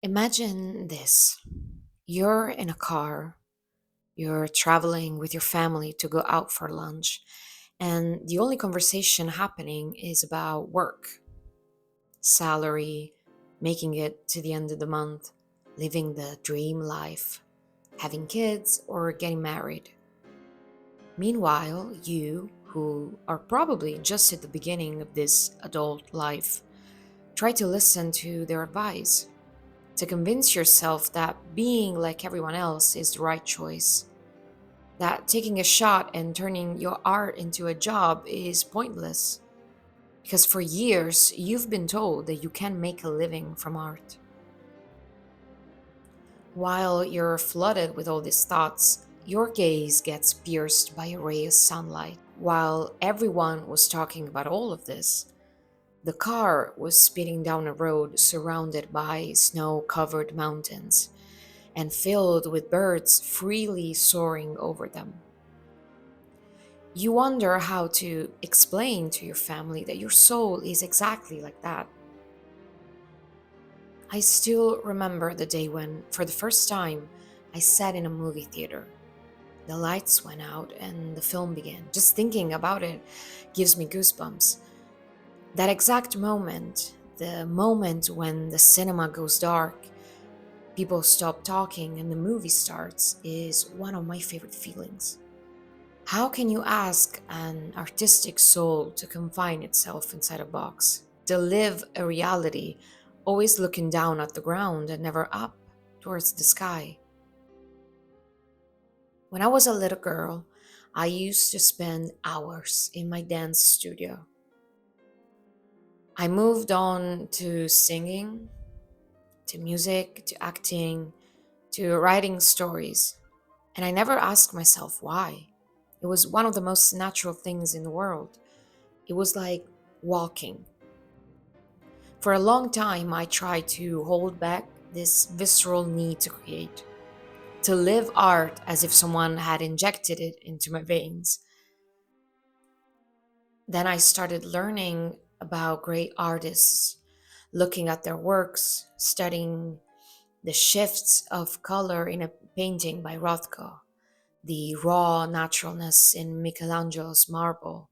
Imagine this. You're in a car, you're traveling with your family to go out for lunch, and the only conversation happening is about work, salary, making it to the end of the month, living the dream life, having kids, or getting married. Meanwhile, you, who are probably just at the beginning of this adult life, try to listen to their advice, to convince yourself that being like everyone else is the right choice, that taking a shot and turning your art into a job is pointless, because for years you've been told that you can make a living from art. While you're flooded with all these thoughts, your gaze gets pierced by a ray of sunlight. While everyone was talking about all of this, the car was speeding down a road surrounded by snow covered mountains and filled with birds freely soaring over them. You wonder how to explain to your family that your soul is exactly like that. I still remember the day when, for the first time, I sat in a movie theater. The lights went out and the film began. Just thinking about it gives me goosebumps. That exact moment, the moment when the cinema goes dark, people stop talking and the movie starts, is one of my favorite feelings. How can you ask an artistic soul to confine itself inside a box, to live a reality always looking down at the ground and never up towards the sky? When I was a little girl, I used to spend hours in my dance studio. I moved on to singing, to music, to acting, to writing stories, and I never asked myself why. It was one of the most natural things in the world. It was like walking. For a long time, I tried to hold back this visceral need to create, to live art as if someone had injected it into my veins. Then I started learning about great artists, looking at their works, studying the shifts of color in a painting by Rothko, the raw naturalness in Michelangelo's marble,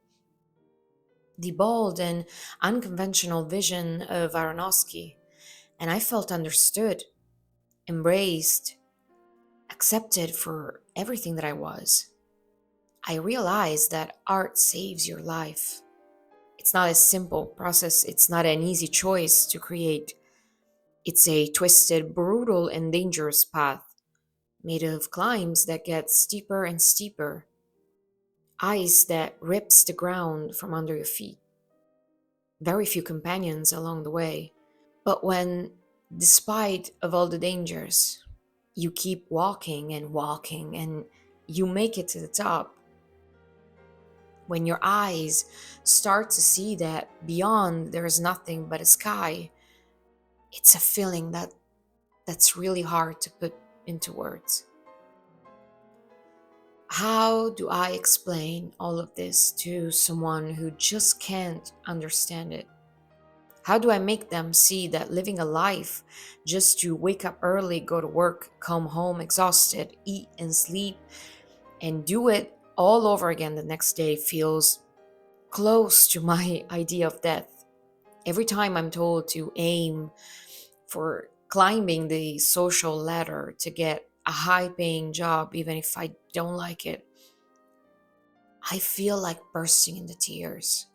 the bold and unconventional vision of Aronofsky, and I felt understood, embraced, accepted for everything that I was. I realized that art saves your life. It's not a simple process, it's not an easy choice to create. It's a twisted, brutal, and dangerous path made of climbs that get steeper and steeper, ice that rips the ground from under your feet, very few companions along the way. But when, despite of all the dangers, you keep walking and walking and you make it to the top, when your eyes start to see that beyond there is nothing but a sky, it's a feeling that's really hard to put into words. How do I explain all of this to someone who just can't understand it? How do I make them see that living a life just to wake up early, go to work, come home exhausted, eat and sleep, and do it all over again the next day feels close to my idea of death? Every time I'm told to aim for climbing the social ladder to get a high paying job, even if I don't like it, I feel like bursting into tears.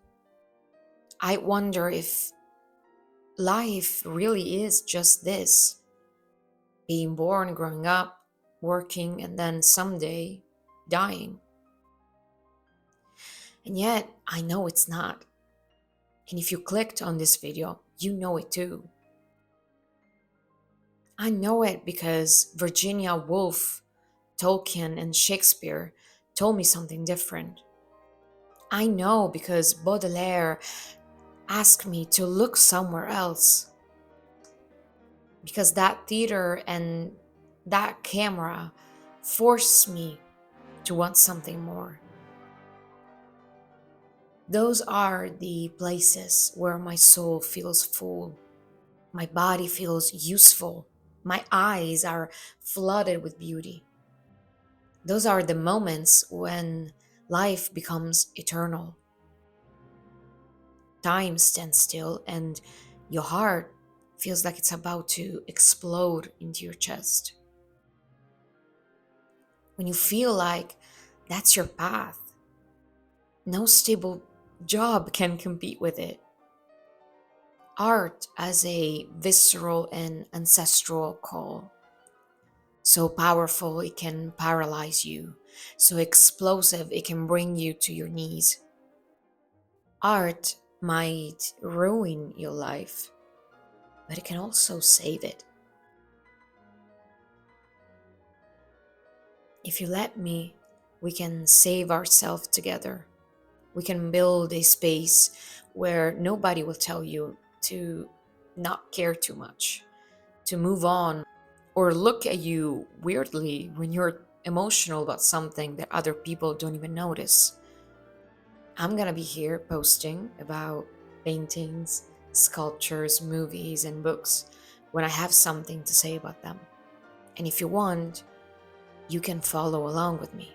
I wonder if life really is just this: being born, growing up, working, and then someday dying. And yet, I know it's not. And if you clicked on this video, you know it too. I know it because Virginia Woolf, Tolkien, and Shakespeare told me something different. I know because Baudelaire asked me to look somewhere else. Because that theater and that camera forced me to want something more. Those are the places where my soul feels full, my body feels useful, My eyes are flooded with beauty. Those are the moments when life becomes eternal. Time stands still and your heart feels like it's about to explode into your chest. When you feel like that's your path, no stable job can compete with it. Art as a visceral and ancestral call. So powerful it can paralyze you. So explosive it can bring you to your knees. Art might ruin your life, but it can also save it. If you let me, we can save ourselves together. We can build a space where nobody will tell you to not care too much, to move on, or look at you weirdly when you're emotional about something that other people don't even notice. I'm gonna be here posting about paintings, sculptures, movies, and books when I have something to say about them. And if you want, you can follow along with me.